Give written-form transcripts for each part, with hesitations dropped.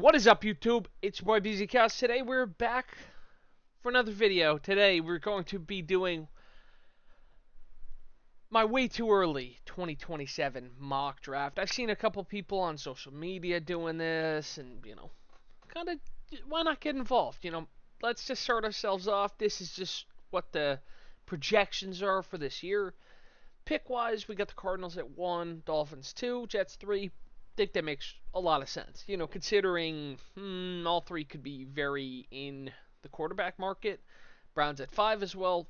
What is up, YouTube? It's your boy BZCast. Today we're back for another video. Today we're going to be doing my way too early 2027 mock draft. I've seen a couple people on social media doing this, and kind of why not get involved? Let's just start ourselves off. This is just what the projections are for this year. Pick wise, we got the Cardinals at 1, Dolphins 2, Jets 3. Think that makes a lot of sense. Considering all three could be very in the quarterback market. Browns at 5 as well.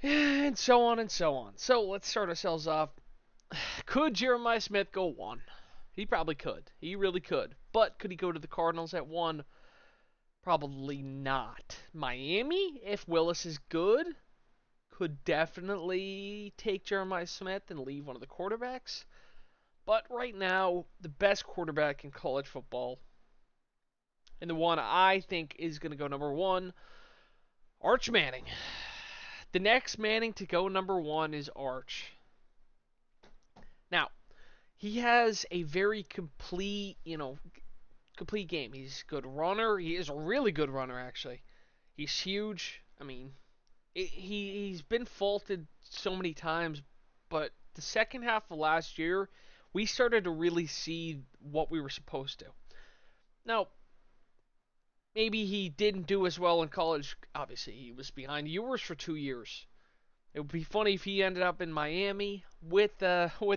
And so on and so on. So let's start ourselves off. Could Jeremiah Smith go 1? He probably could. He really could. But could he go to the Cardinals at 1? Probably not. Miami, if Willis is good, could definitely take Jeremiah Smith and leave one of the quarterbacks. But right now, the best quarterback in college football, and the one I think is going to go number 1, Arch Manning. The next Manning to go number 1 is Arch. Now, he has a very complete game. He's a good runner. He is a really good runner, actually. He's huge. I mean, he's been faulted so many times, but the second half of last year, we started to really see what we were supposed to. Now, maybe he didn't do as well in college. Obviously, he was behind Ewers for 2 years. It would be funny if he ended up in Miami with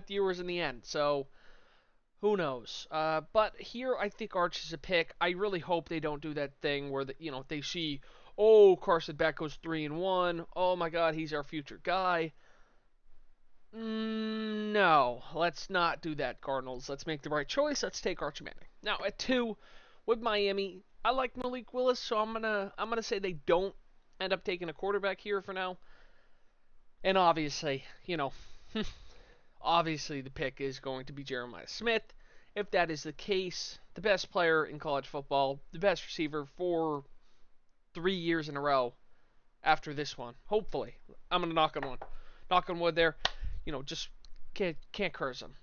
Ewers in the end. So, who knows? But here, I think Arch is a pick. I really hope they don't do that thing where they see, oh, Carson Beck goes 3-1. Oh my God, he's our future guy. No, let's not do that, Cardinals. Let's make the right choice. Let's take Arch Manning. Now at 2, with Miami, I like Malik Willis, so I'm gonna say they don't end up taking a quarterback here for now. And obviously, obviously the pick is going to be Jeremiah Smith. If that is the case, the best player in college football, the best receiver for 3 years in a row after this one. Hopefully, I'm gonna knock on wood there. Just can't curse him.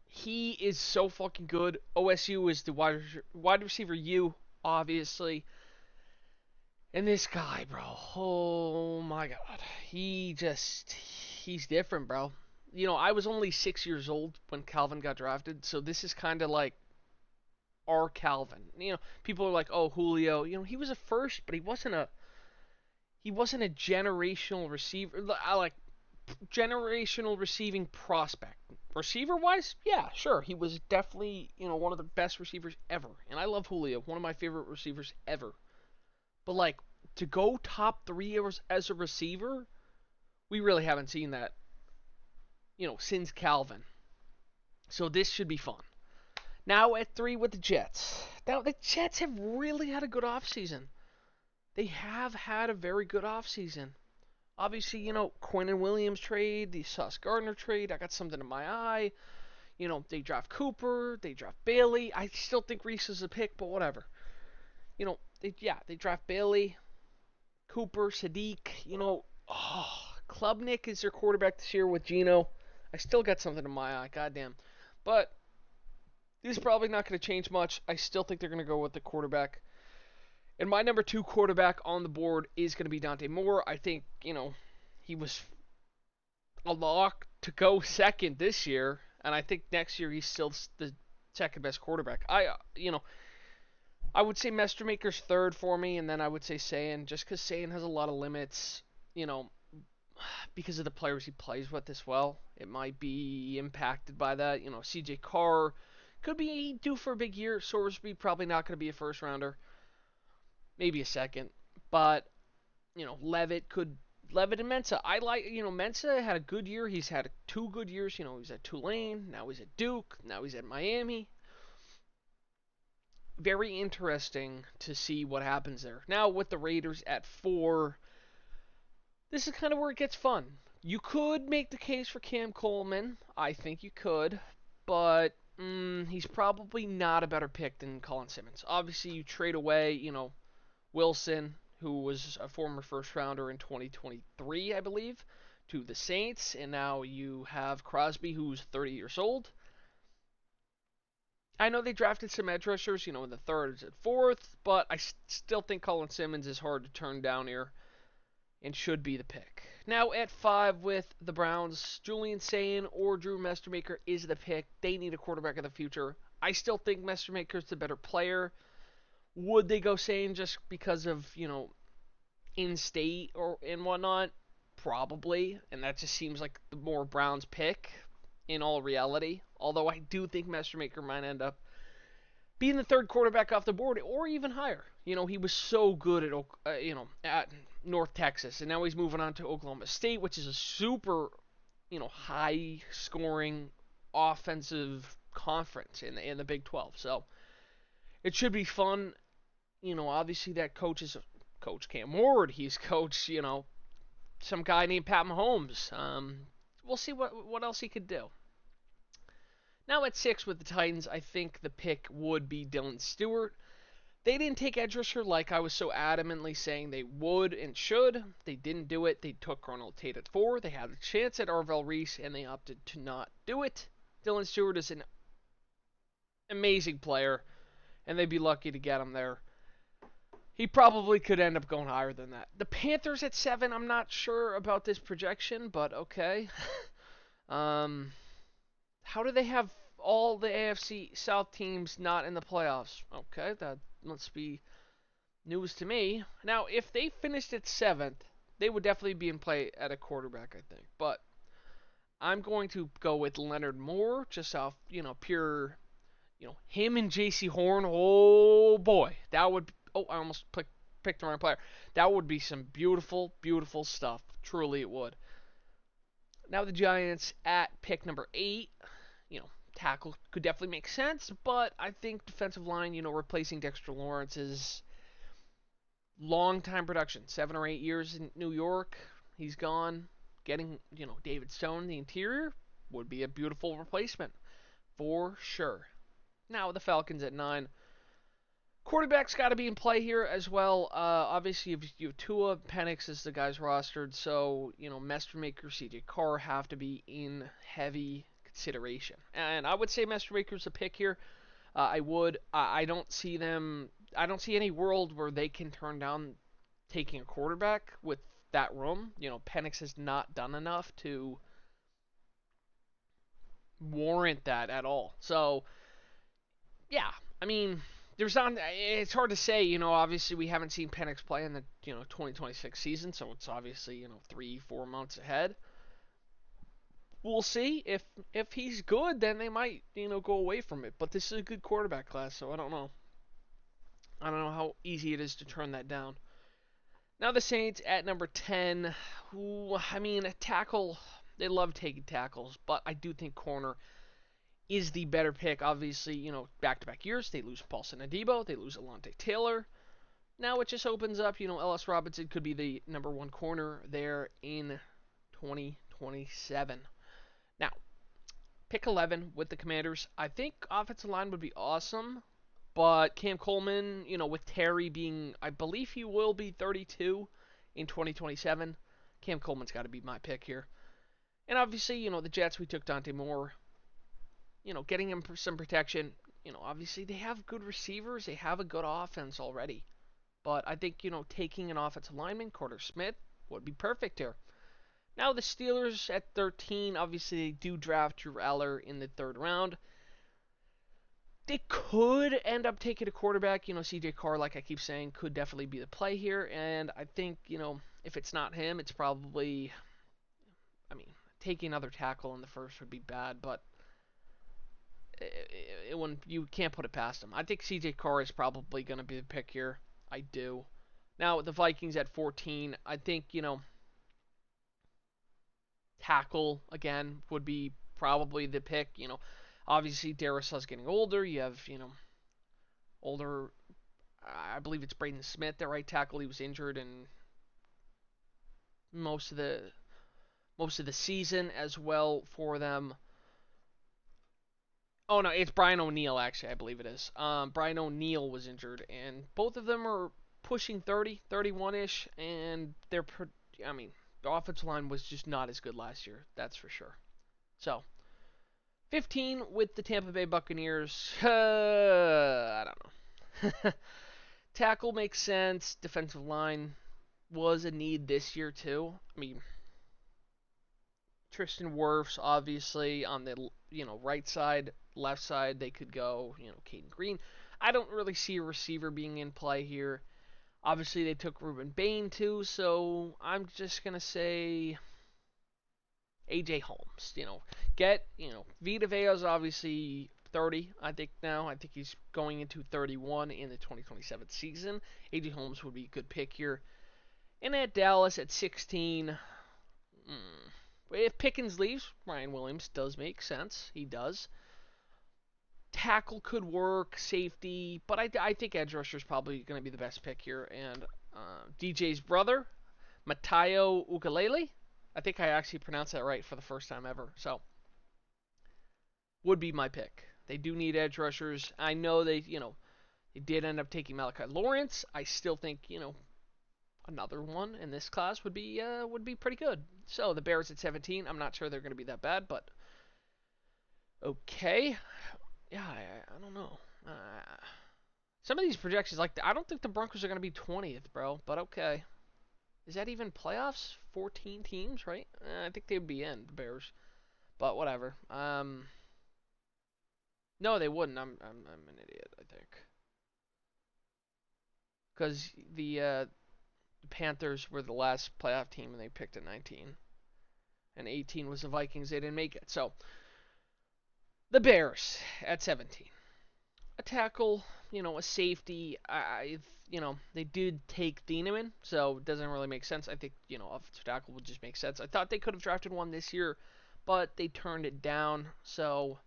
He is so fucking good. OSU is the wide receiver U, obviously. And this guy, bro, oh my God, he's different, bro. I was only 6 years old when Calvin got drafted, so this is kind of like our Calvin. People are like, oh, Julio. He was a first, but he wasn't a generational receiver. I like generational receiving prospect. Receiver wise, yeah, sure. He was definitely, one of the best receivers ever. And I love Julio, one of my favorite receivers ever. But like to go top 3 as a receiver, we really haven't seen that, since Calvin. So this should be fun. Now at 3 with the Jets. Now the Jets have really had a good offseason. They have had a very good offseason. Obviously, Quinnen Williams trade, the Sauce Gardner trade, I got something in my eye. They draft Cooper, they draft Bailey. I still think Reese is a pick, but whatever. They draft Bailey, Cooper, Sadiq. Klubnik is their quarterback this year with Geno. I still got something in my eye, goddamn. But this is probably not going to change much. I still think they're going to go with the quarterback. And my number 2 quarterback on the board is going to be Dante Moore. I think, he was a lock to go second this year. And I think next year he's still the second best quarterback. I would say Mestermaker's third for me. And then I would say Sayan, just because Sayan has a lot of limits, because of the players he plays with as well. It might be impacted by that. CJ Carr could be due for a big year. Sorsby probably not going to be a first rounder. Maybe a second. But, Levitt and Mensa. I like, Mensa had a good year. He's had 2 good years. He was at Tulane. Now he's at Duke. Now he's at Miami. Very interesting to see what happens there. Now with the Raiders at 4, this is kind of where it gets fun. You could make the case for Cam Coleman. I think you could. But he's probably not a better pick than Colin Simmons. Obviously, you trade away, Wilson, who was a former first rounder in 2023, I believe, to the Saints, and now you have Crosby, who's 30 years old. I know they drafted some edge rushers, in the third and fourth, but I still think Colin Simmons is hard to turn down here and should be the pick. Now at 5 with the Browns, Julian Sayin or Drew Mestermaker is the pick. They need a quarterback of the future. I still think Mestermaker is the better player. Would they go Sayin just because of, in state or and whatnot? Probably, and that just seems like the more Browns pick in all reality. Although I do think Mestermaker might end up being the third quarterback off the board or even higher. He was so good at North Texas, and now he's moving on to Oklahoma State, which is a super, high scoring offensive conference in the Big 12. So it should be fun. Obviously that coach is Coach Cam Ward. He's coached, some guy named Pat Mahomes. We'll see what else he could do. Now at 6 with the Titans, I think the pick would be Dylan Stewart. They didn't take edge rusher like I was so adamantly saying they would and should. They didn't do it. They took Ronald Tate at 4. They had a chance at Arvell Reese, and they opted to not do it. Dylan Stewart is an amazing player, and they'd be lucky to get him there. He probably could end up going higher than that. The Panthers at 7, I'm not sure about this projection, but okay. How do they have all the AFC South teams not in the playoffs? Okay, that must be news to me. Now, if they finished at 7th, they would definitely be in play at a quarterback, I think. But I'm going to go with Leonard Moore, just off, pure, him and J.C. Horn. Oh boy, that would. Oh, I almost picked the wrong player. That would be some beautiful, beautiful stuff. Truly, it would. Now the Giants at pick number 8. Tackle could definitely make sense, but I think defensive line, replacing Dexter Lawrence's long time production, 7 or 8 years in New York, he's gone. Getting, David Stone, the interior, would be a beautiful replacement for sure. Now the Falcons at 9. Quarterback's got to be in play here as well. Obviously, you have Tua, Penix is the guys rostered, so Mestermaker, C.J. Carr have to be in heavy consideration. And I would say Mestermaker's a pick here. I would. I don't see them. I don't see any world where they can turn down taking a quarterback with that room. Penix has not done enough to warrant that at all. So, yeah, I mean, there's not. It's hard to say. Obviously we haven't seen Penix play in the 2026 season, so it's obviously 3-4 months ahead. We'll see if he's good, then they might go away from it. But this is a good quarterback class, so I don't know. I don't know how easy it is to turn that down. Now the Saints at number 10. Ooh, I mean, a tackle. They love taking tackles, but I do think corner is the better pick. Obviously, back-to-back years, they lose Paulson Adebo, they lose Alontae Taylor. Now it just opens up, Ellis Robinson could be the number 1 corner there in 2027. Now, pick 11 with the Commanders. I think offensive line would be awesome, but Cam Coleman, with Terry being, I believe he will be 32 in 2027. Cam Coleman's got to be my pick here. And obviously, the Jets, we took Dante Moore. Getting him some protection. Obviously they have good receivers. They have a good offense already. But I think, taking an offensive lineman, Carter Smith, would be perfect here. Now the Steelers at 13. Obviously they do draft Drew Aller in the 3rd round. They could end up taking a quarterback. C.J. Carr, like I keep saying, could definitely be the play here. And I think, if it's not him, it's probably, taking another tackle in the first would be bad. But you can't put it past him. I think C.J. Carr is probably going to be the pick here. I do. Now, the Vikings at 14, I think, tackle, again, would be probably the pick. Obviously, Darisa's getting older. You have, older, I believe it's Braden Smith, the right tackle. He was injured in most of the season as well for them. Oh no, it's Brian O'Neill actually, I believe it is. Brian O'Neill was injured, and both of them are pushing 30, 31-ish, and the offensive line was just not as good last year. That's for sure. So 15 with the Tampa Bay Buccaneers. I don't know. Tackle makes sense. Defensive line was a need this year too. I mean, Tristan Wirfs obviously on the right side, left side they could go. Caden Green. I don't really see a receiver being in play here. Obviously they took Ruben Bain too, so I'm just gonna say AJ Holmes. Vita Vea's obviously 30, I think now. I think he's going into 31 in the 2027 season. AJ Holmes would be a good pick here. And at Dallas at 16, if Pickens leaves, Ryan Williams does make sense. He does. Tackle could work, safety, but I think edge rusher is probably going to be the best pick here. And DJ's brother, Matayo Ukulele, I think I actually pronounced that right for the first time ever. So, would be my pick. They do need edge rushers. I know they did end up taking Malachi Lawrence. I still think, another one in this class would be pretty good. So, the Bears at 17. I'm not sure they're going to be that bad, but okay. Yeah, I don't know. Some of these projections, like I don't think the Broncos are going to be 20th, bro. But okay. Is that even playoffs? 14 teams, right? I think they'd be in the Bears, but whatever. No, they wouldn't. I'm an idiot. I think because the Panthers were the last playoff team and they picked at 19, and 18 was the Vikings. They didn't make it. So the Bears at 17. A tackle, a safety. They did take Thieneman, so it doesn't really make sense. I think, offensive tackle would just make sense. I thought they could have drafted one this year, but they turned it down. So,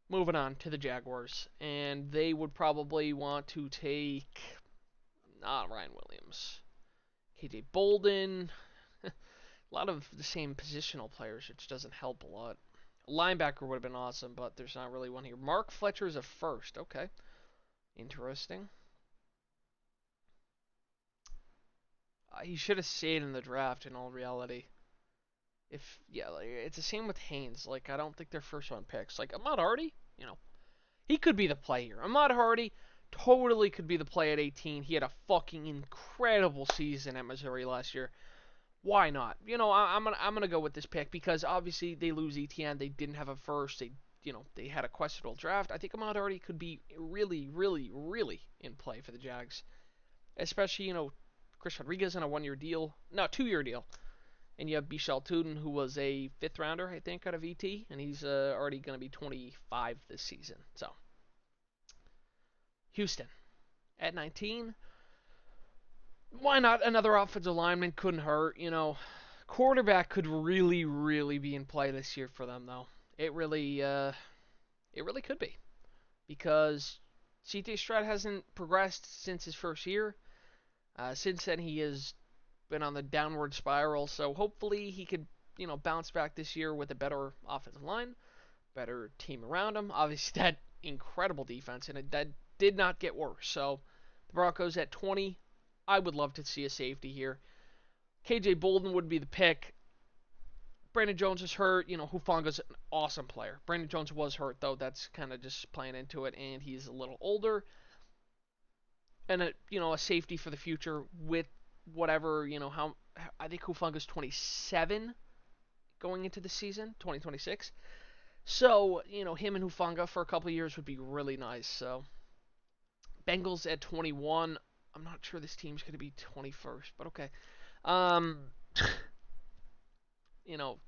moving on to the Jaguars, and they would probably want to take not Ryan Williams, KJ Bolden. A lot of the same positional players, which doesn't help a lot. Linebacker would have been awesome, but there's not really one here. Mark Fletcher is a first. Okay. Interesting. He should have stayed in the draft in all reality. It's the same with Haynes. Like, I don't think they're first round picks. Like, Ahmad Hardy, he could be the play here. Ahmad Hardy totally could be the play at 18. He had a fucking incredible season at Missouri last year. Why not? I'm gonna go with this pick because obviously they lose ETN. They didn't have a first. They had a questionable draft. I think Ahmad Hardy could be really, really, really in play for the Jags, especially Chris Rodriguez on a 1-year deal, no 2-year deal, and you have Bichel Tuden who was a 5th rounder I think out of ET, and he's already gonna be 25 this season. So Houston at 19. Why not another offensive lineman? Couldn't hurt. Quarterback could really, really be in play this year for them, though. It really could be because CJ Stroud hasn't progressed since his first year. Since then, he has been on the downward spiral. So hopefully, he could, bounce back this year with a better offensive line, better team around him. Obviously, that incredible defense, and that did not get worse. So the Broncos at 20. I would love to see a safety here. KJ Bolden would be the pick. Brandon Jones is hurt. Hufanga's an awesome player. Brandon Jones was hurt, though. That's kind of just playing into it, and he's a little older. And a safety for the future with whatever, how I think Hufanga's 27 going into the season, 2026. So, him and Hufanga for a couple of years would be really nice. So, Bengals at 21. I'm not sure this team's going to be 21st, but okay. Um,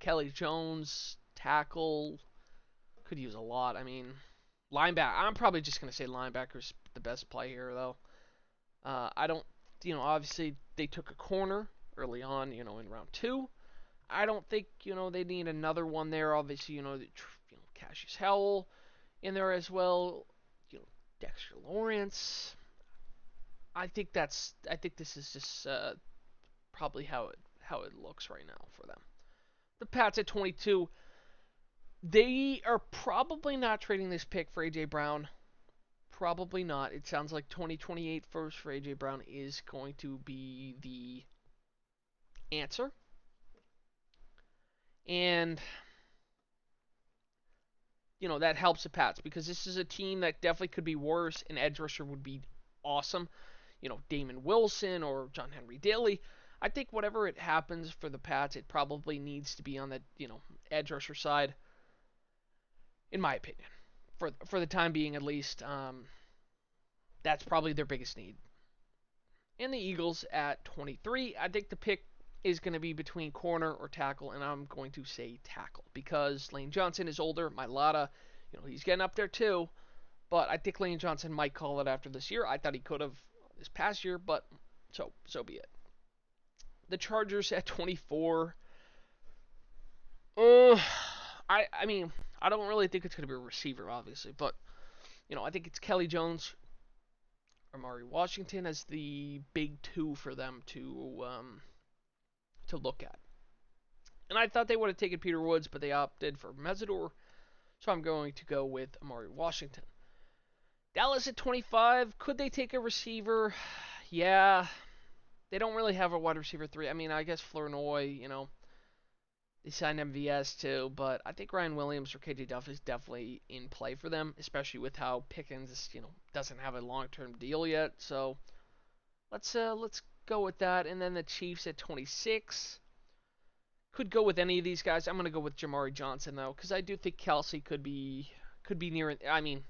Kelly Jones, tackle, could use a lot. I mean, linebacker. I'm probably just going to say linebacker's the best play here, though. I don't, obviously they took a corner early on, in round 2. I don't think, they need another one there. Obviously, Cassius Howell in there as well. Dexter Lawrence. I think this is just probably how it looks right now for them. The Pats at 22. They are probably not trading this pick for AJ Brown. Probably not. It sounds like 2028 first for AJ Brown is going to be the answer. And that helps the Pats because this is a team that definitely could be worse. An edge rusher would be awesome. Damon Wilson or John Henry Daly. I think whatever it happens for the Pats, it probably needs to be on the edge rusher side, in my opinion, for the time being at least. That's probably their biggest need. And the Eagles at 23, I think the pick is going to be between corner or tackle, and I'm going to say tackle because Lane Johnson is older. Mailata, he's getting up there too, but I think Lane Johnson might call it after this year. I thought he could have this past year, but so be it. The Chargers at 24. I mean, I don't really think it's going to be a receiver, obviously, but I think it's Kelly Jones or Amari Washington as the big two for them to look at. And I thought they would have taken Peter Woods, but they opted for Mesidor, so I'm going to go with Amari Washington. Dallas at 25. Could they take a receiver? Yeah. They don't really have a wide receiver 3. I mean, I guess Flournoy, they signed MVS too, but I think Ryan Williams or KJ Duff is definitely in play for them, especially with how Pickens, doesn't have a long-term deal yet. So let's go with that. And then the Chiefs at 26. Could go with any of these guys. I'm gonna go with Jamari Johnson though, because I do think Kelsey could be near. I mean,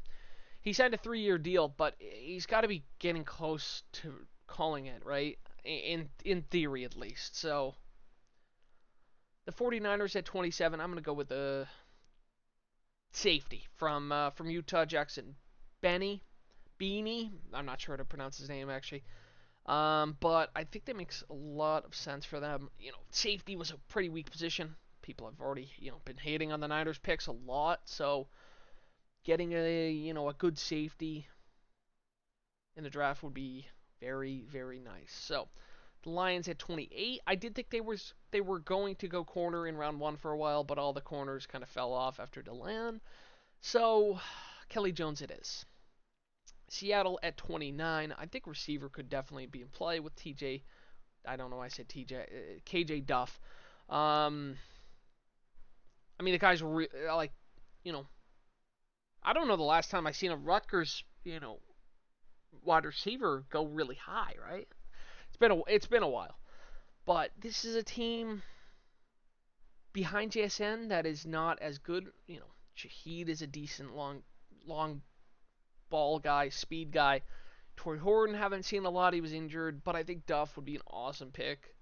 he signed a 3-year deal, but he's got to be getting close to calling it, right? In theory, at least. So the 49ers at 27. I'm gonna go with the safety from Utah, Jackson Beanie. I'm not sure how to pronounce his name actually. But I think that makes a lot of sense for them. Safety was a pretty weak position. People have already, been hating on the Niners picks a lot. So getting a good safety in the draft would be very, very nice. So the Lions at 28. I did think they were going to go corner in round 1 for a while, but all the corners kind of fell off after DeLan. So Kelly Jones it is. Seattle at 29. I think receiver could definitely be in play with TJ. I don't know why I said TJ. KJ Duff. I mean, the guy's like, I don't know the last time I seen a Rutgers, wide receiver go really high, right? It's been a while. But this is a team behind JSN that is not as good. Shaheed is a decent long ball guy, speed guy. Torrey Horton, haven't seen a lot. He was injured, but I think Duff would be an awesome pick.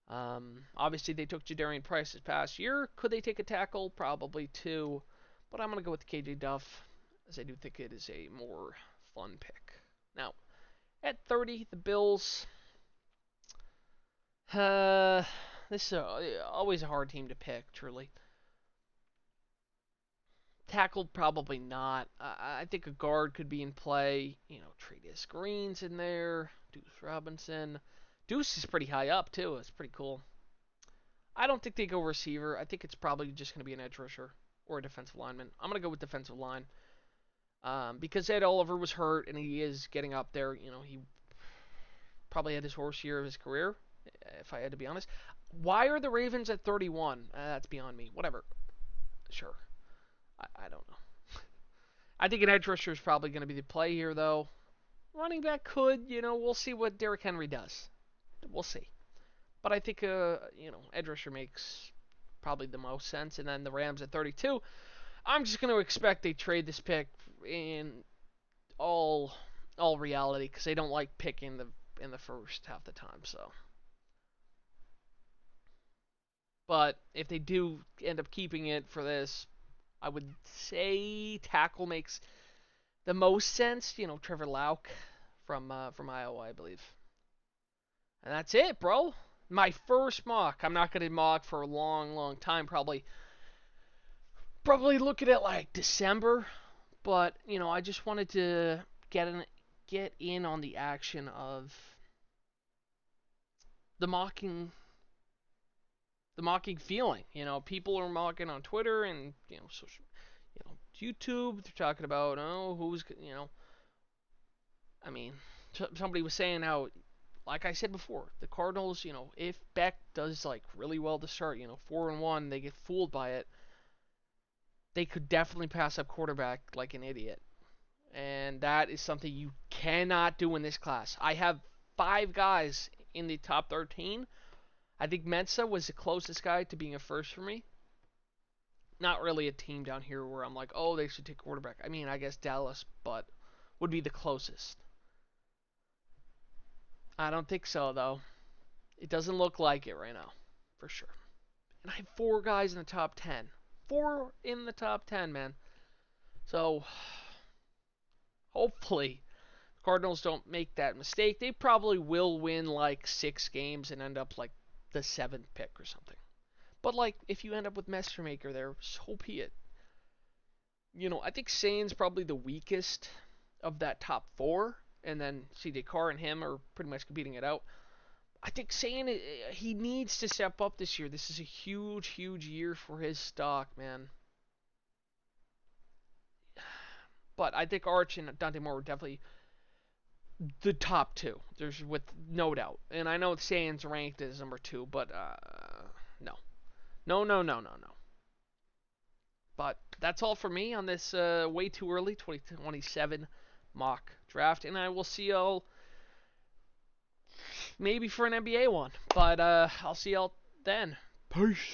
Obviously, they took Jadarian Price this past year. Could they take a tackle? Probably too. But I'm going to go with KJ Duff, as I do think it is a more fun pick. Now, at 30, the Bills. This is always a hard team to pick, truly. Tackle, probably not. I think a guard could be in play. Tre'Davious Green's in there. Deuce Robinson. Deuce is pretty high up, too. It's pretty cool. I don't think they go receiver. I think it's probably just going to be an edge rusher or a defensive lineman. I'm going to go with defensive line. Because Ed Oliver was hurt and he is getting up there. He probably had his worst year of his career, if I had to be honest. Why are the Ravens at 31? That's beyond me. Whatever. Sure. I don't know. I think an edge rusher is probably going to be the play here, though. Running back could, we'll see what Derrick Henry does. We'll see. But I think, edge rusher makes probably the most sense. And then the Rams at 32. I'm just going to expect they trade this pick in all reality because they don't like picking in the first half the time. So, but if they do end up keeping it for this, I would say tackle makes the most sense. Trevor Lauk from Iowa, I believe. And that's it, bro. My first mock. I'm not gonna mock for a long, long time. Probably looking at like December. But I just wanted to get in on the action of the mocking feeling. People are mocking on Twitter and social, YouTube. They're talking about who's I mean, somebody was saying how, like I said before, the Cardinals, if Beck does like really well to start, 4-1, they get fooled by it. they could definitely pass up quarterback like an idiot. And that is something you cannot do in this class. I have 5 guys in the top 13. I think Mensa was the closest guy to being a first for me. Not really a team down here where I'm like, oh, they should take quarterback. I mean, I guess Dallas, but would be the closest. I don't think so, though. It doesn't look like it right now, for sure. And I have 4 guys in the top 10. 4 in the top 10, man. So, hopefully, Cardinals don't make that mistake. They probably will win like 6 games and end up like the 7th pick or something. But like, if you end up with Messermaker there, so be it. I think Sane's probably the weakest of that top 4, and then CJ Carr and him are pretty much competing it out. I think Sane, he needs to step up this year. This is a huge, huge year for his stock, man. But I think Arch and Dante Moore were definitely the top 2. There's with no doubt. And I know Sane's ranked as number 2, but no, no, no, no, no, no. But that's all for me on this way too early 2027 mock draft, and I will see y'all maybe for an NBA one. But I'll see y'all then. Peace.